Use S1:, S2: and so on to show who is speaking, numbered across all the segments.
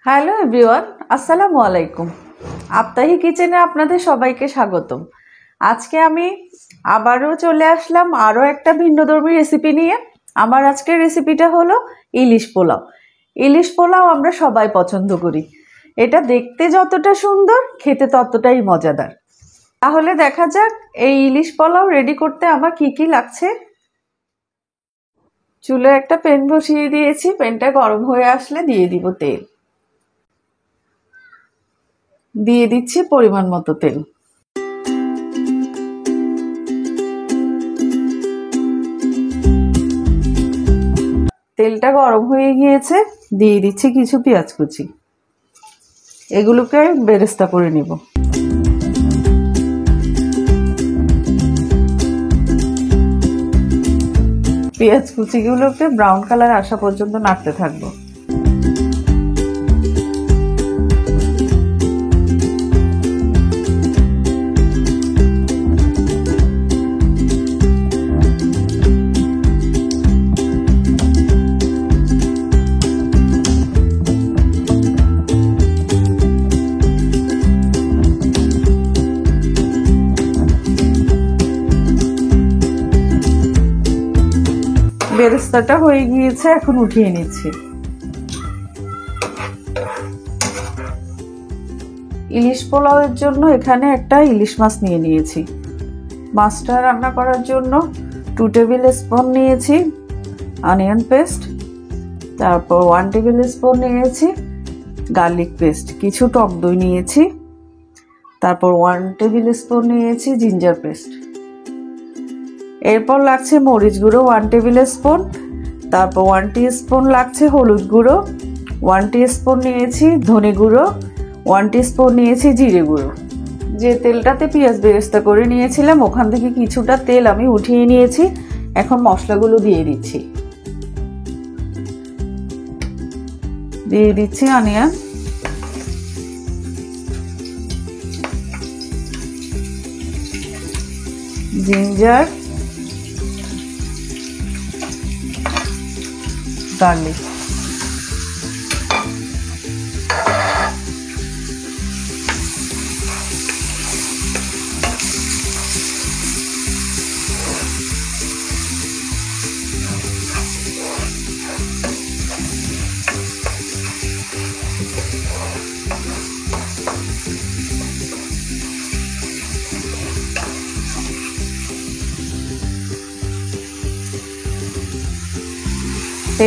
S1: Hello everyone, আসসালামু আলাইকুম। আপ্তাহি কিচেনে আপনাদের সবাইকে স্বাগতম। আজকে আমি আবারও চলে আসলাম আরও একটা ভিন্নধর্মী রেসিপি নিয়ে। আমার আজকের রেসিপিটা হলো ইলিশ পোলাও। ইলিশ পোলাও আমরা সবাই পছন্দ করি। এটা দেখতে যতটা সুন্দর, খেতে ততটাই মজাদার। তাহলে দেখা যাক এই ইলিশ পোলাও রেডি করতে আমার কি কি লাগছে। চুলে একটা প্যান বসিয়ে দিয়েছি। প্যানটা গরম হয়ে আসলে দিয়ে দিব তেল। দিয়ে দিচ্ছি পরিমাণ মতো তেল। তেলটা গরম হয়ে গিয়েছে, দিয়ে দিচ্ছি কিছু পেঁয়াজ কুচি। এগুলোকে বেরেস্তা করে নিব। পেঁয়াজ কুচিগুলোকে ব্রাউন কালার আসা পর্যন্ত নাড়তে থাকবো। বেরেস্তাটা হয়ে গিয়েছে, এখন উঠিয়ে নিচ্ছি। ইলিশ পোলাওয়ের জন্য এখানে একটা ইলিশ মাছ নিয়ে নিয়েছি। মাছটা রান্না করার জন্য 2 টেবিল স্পুন নিয়েছি অনিয়ন পেস্ট, তারপর 1 টেবিল স্পুন নিয়েছি গার্লিক পেস্ট, কিছু টক দই নিয়েছি, তারপর 1 টেবিল স্পুন নিয়েছি জিঞ্জার পেস্ট। এরপর লাগছে মরিচ গুঁড়ো 1 টেবিল স্পুন, তারপর 1 টিস্পুন লাগছে হলুদ গুঁড়ো, 1 টিস্পুন নিয়েছি ধনে গুঁড়ো, 1 টিস্পুন নিয়েছি জিরে গুঁড়ো। যে তেলটাতে পেঁয়াজ বেরেস্তা করে নিয়েছিলাম ওখান থেকে কিছুটা তেল আমি উঠিয়ে নিয়েছি। এখন মশলাগুলো দিয়ে দিচ্ছি। দিয়ে দিচ্ছি অনিয়ন, জিঞ্জার, গার্লিক।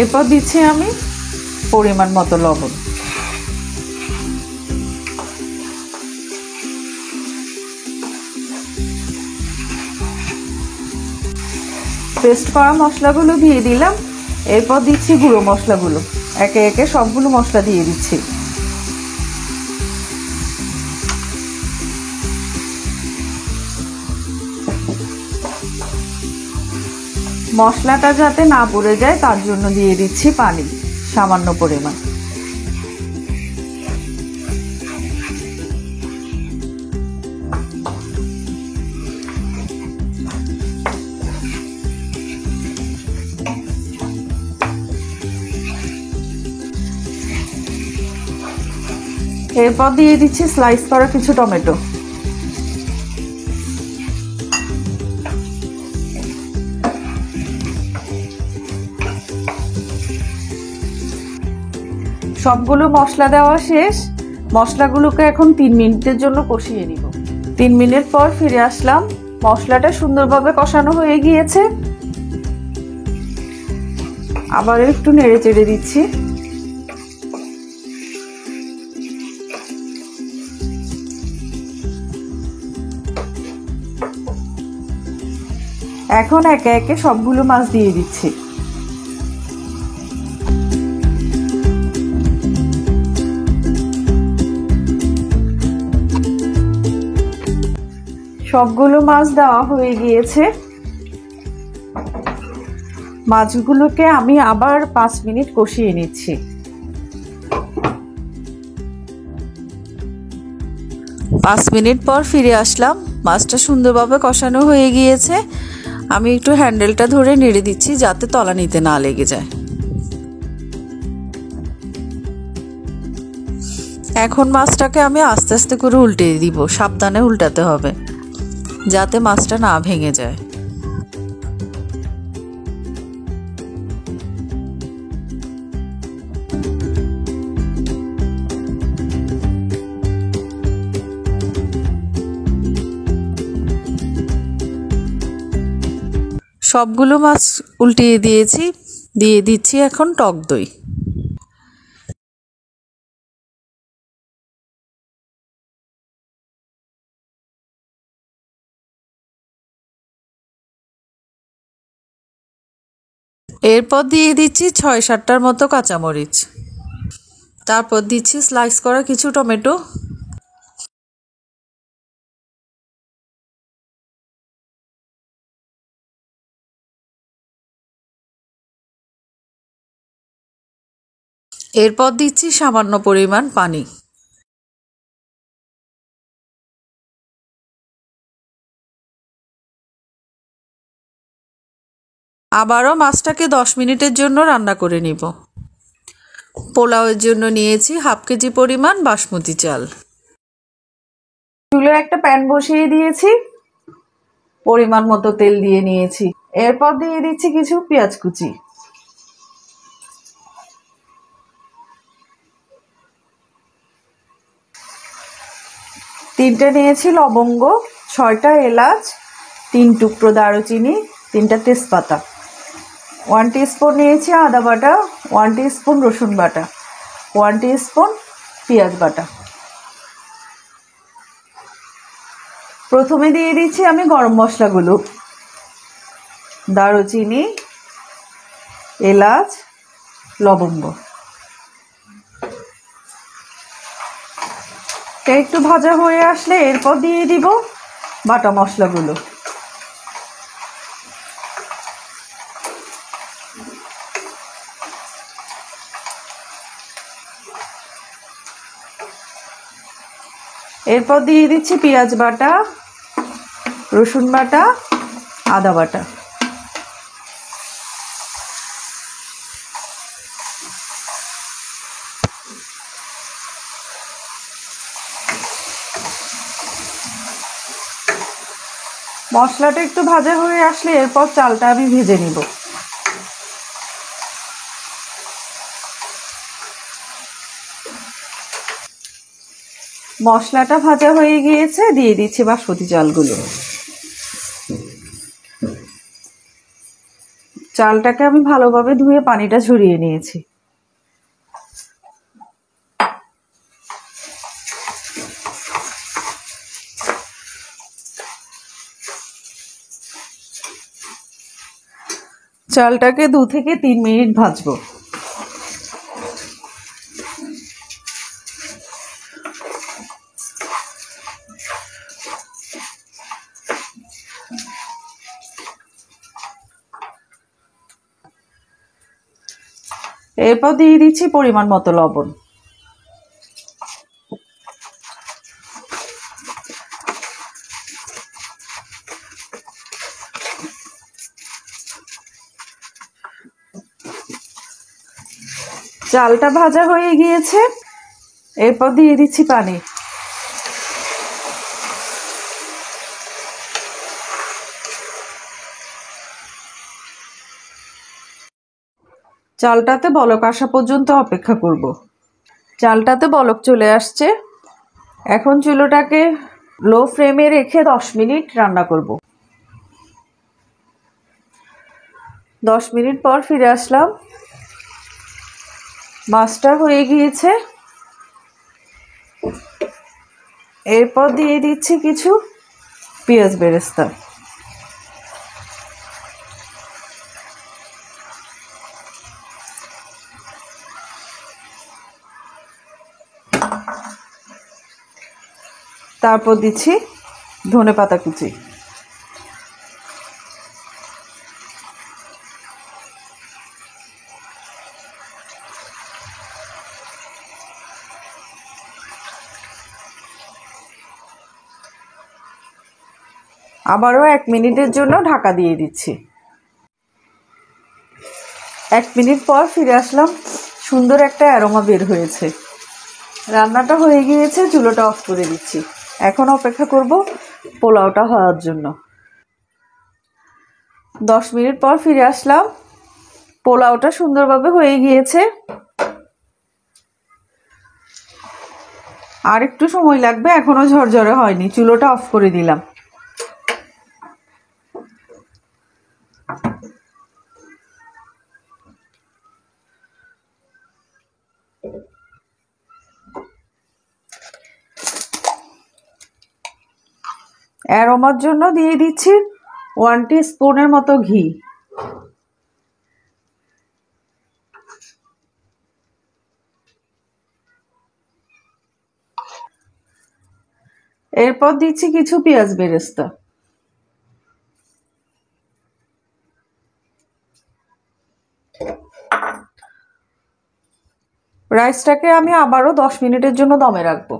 S1: এরপর দিচ্ছি আমি পরিমাণ মতো লবণ। পেস্ট করা মশলাগুলো দিয়ে দিলাম। এরপর দিচ্ছি গুঁড়ো মশলাগুলো, একে একে সবগুলো মশলা দিয়ে দিচ্ছি। মশলাটা যাতে না পুড়ে যায় তার জন্য দিয়ে দিচ্ছি পানি সামান্য পরিমাণ। এরপর দিয়ে দিচ্ছি স্লাইস করা কিছু টমেটো। সবগুলো মশলা দেওয়া শেষ। মশলাগুলোকে এখন 3 মিনিটের জন্য কষিয়ে নিব। 3 মিনিট পর ফিরে আসলাম। মশলাটা সুন্দরভাবে কষানো হয়ে গিয়েছে। আবার একটু নেড়ে চেড়ে দিচ্ছি। এখন একে একে সবগুলো মাছ দিয়ে দিচ্ছি। সবগুলো মাছ দেওয়া হয়ে গিয়েছে। মাছগুলোকে আমি আবার 5 মিনিট কষিয়ে নিচ্ছি। 5 মিনিট পর ফিরে আসলাম। মাছটা সুন্দরভাবে কষানো হয়ে গিয়েছে। আমি একটু হ্যান্ডেলটা ধরে নেড়ে দিচ্ছি যাতে তলানিতে না লেগে যায়। এখন মাছটাকে আমি আস্তে আস্তে করে উল্টে দিব, সাবধানে উল্টাতে হবে যাতে মাছটা না ভেঙে যায়। সবগুলো মাছ উল্টিয়ে দিয়েছি, দিয়ে দিচ্ছি এখন টক দই। এরপর দিয়ে দিচ্ছি ৬-৭টার মতো কাঁচামরিচ, তারপর দিচ্ছি স্লাইস করা কিছু টমেটো, এরপর দিচ্ছি সামান্য পরিমাণ পানি। আবারও মাছটাকে 10 মিনিটের জন্য রান্না করে নিব। পোলাওয়ের জন্য নিয়েছি 1/2 কেজি পরিমাণ বাসমতি চাল। চুলায় একটা প্যান বসিয়ে দিয়েছি, পরিমাণ মতো তেল দিয়ে নিয়েছি। এরপর দিয়ে দিচ্ছি কিছু পেঁয়াজ কুচি, তিনটে নিয়েছি লবঙ্গ, 6টা এলাচ, 3 টুকরো দারুচিনি, 3টা তেজপাতা, 1 টিস্পুন নিয়েছি আদা বাটা, 1 টিস্পুন রসুন বাটা, 1 টিস্পুন পেঁয়াজ বাটা। প্রথমে দিয়ে দিচ্ছি আমি গরম মশলাগুলো, দারুচিনি, এলাচ, লবঙ্গ। একটু ভাজা হয়ে আসলে এরপর দিয়ে দিব বাটা মশলাগুলো। এরপর দিয়ে দিচ্ছি পেঁয়াজ বাটা, রসুন বাটা, আদা বাটা। মশলাটা একটু ভাজা হয়ে আসলে এরপর চালটা আমি ভেজে নিব। মশলাটা ভাজা হয়ে গিয়েছে, দিয়ে দিচ্ছি বাসমতি চালগুলো। চালটাকে আমি ভালোভাবে ধুয়ে পানিটা ঝরিয়ে নিয়েছি। চালটাকে 2 থেকে 3 মিনিট ভাজবো। এরপর দিয়ে দিচ্ছি পরিমাণ মতো লবণ। চালটা ভাজা হয়ে গিয়েছে, এরপর দিয়ে দিচ্ছি পানি। চালটাতে বলক আসা পর্যন্ত অপেক্ষা করব। চালটাতে বলক চলে আসছে, এখন চুলোটাকে লো ফ্লেমে রেখে 10 মিনিট রান্না করব। 10 মিনিট পর ফিরে আসলাম, মাছটা হয়ে গিয়েছে। এরপর দিয়ে দিচ্ছি কিছু পেঁয়াজ বেরেস্তা। তারপর দিচ্ছি ধনেপাতা কুচি। আবারও 1 মিনিটের জন্য ঢাকা দিয়ে দিচ্ছি। 1 মিনিট পর ফিরে আসলাম, সুন্দর একটা অ্যারোমা বের হয়েছে। রান্নাটা হয়ে গিয়েছে, চুলোটা অফ করে দিচ্ছি। এখন অপেক্ষা করব পোলাওটা হওয়ার জন্য। 10 মিনিট পর ফিরে আসলাম। পোলাওটা সুন্দরভাবে হয়ে গিয়েছে, আর একটু সময় লাগবে, এখনো ঝরঝরে হয়নি। চুলোটা অফ করে দিলাম। অ্যারোমার জন্য দিয়ে দিচ্ছি 1 টিস্পুনের মতো ঘি। এরপর দিচ্ছি কিছু পেঁয়াজ বেরেস্তা। রাইসটাকে আমি আবারও 10 মিনিটের জন্য দমে রাখবো।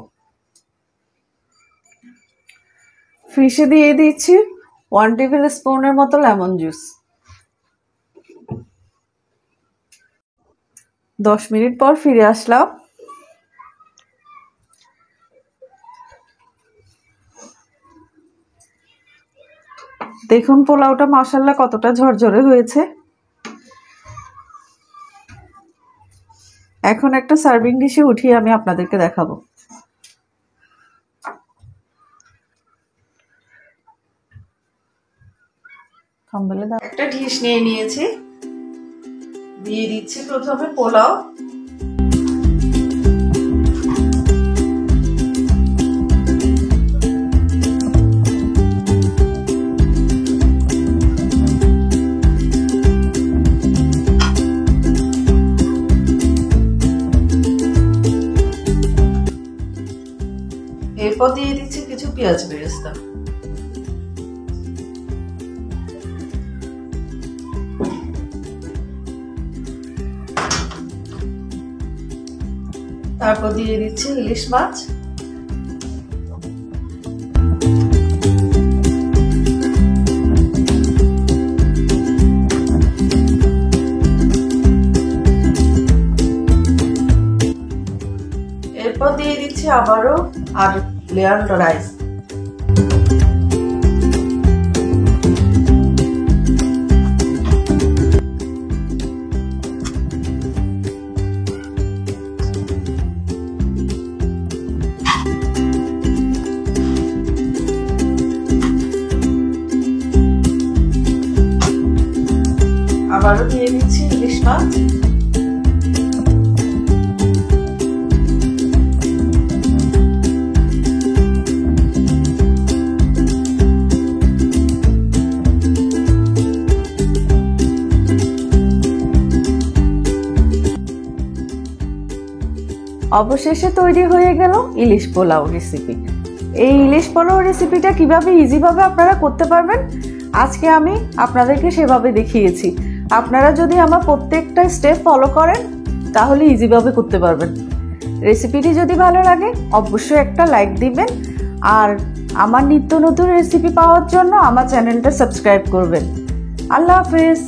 S1: ফিশে দিয়ে দিচ্ছি 1 টেবিল স্পুনের মতো লেমন জুস। 10 মিনিট পর ফিরে আসলাম। দেখুন পোলাওটা মাশাআল্লাহ কতটা ঝরঝরে হয়েছে। এখন একটা সার্ভিং ডিশে উঠিয়ে আমি আপনাদেরকে দেখাবো। একটা ডিশ নিয়ে নিয়েছি, দিয়ে দিচ্ছি প্রথমে পোলাও। এরপর দিয়ে দিচ্ছি কিছু পেঁয়াজ বেরেস্তা। তারপর দিয়ে দিচ্ছি ইলিশ মাছ। এরপর দিয়ে দিচ্ছি আবারও আর লেয়ার রাইস। আবারও দিয়ে দিচ্ছি ইলিশ মাছ। অবশেষে তৈরি হয়ে গেল ইলিশ পোলাও রেসিপি। এই ইলিশ পোলাও রেসিপিটা কিভাবে ইজিভাবে আপনারা করতে পারবেন আজকে আমি আপনাদেরকে সেভাবে দেখিয়েছি। আপনারা যদি আমার প্রত্যেকটা স্টেপ ফলো করেন তাহলে ইজিভাবে করতে পারবেন। রেসিপিটি যদি ভালো লাগে অবশ্যই একটা লাইক দিবেন, আর আমার নিত্য নতুন রেসিপি পাওয়ার জন্য আমার চ্যানেলটা সাবস্ক্রাইব করবেন। আল্লাহ হাফেজ।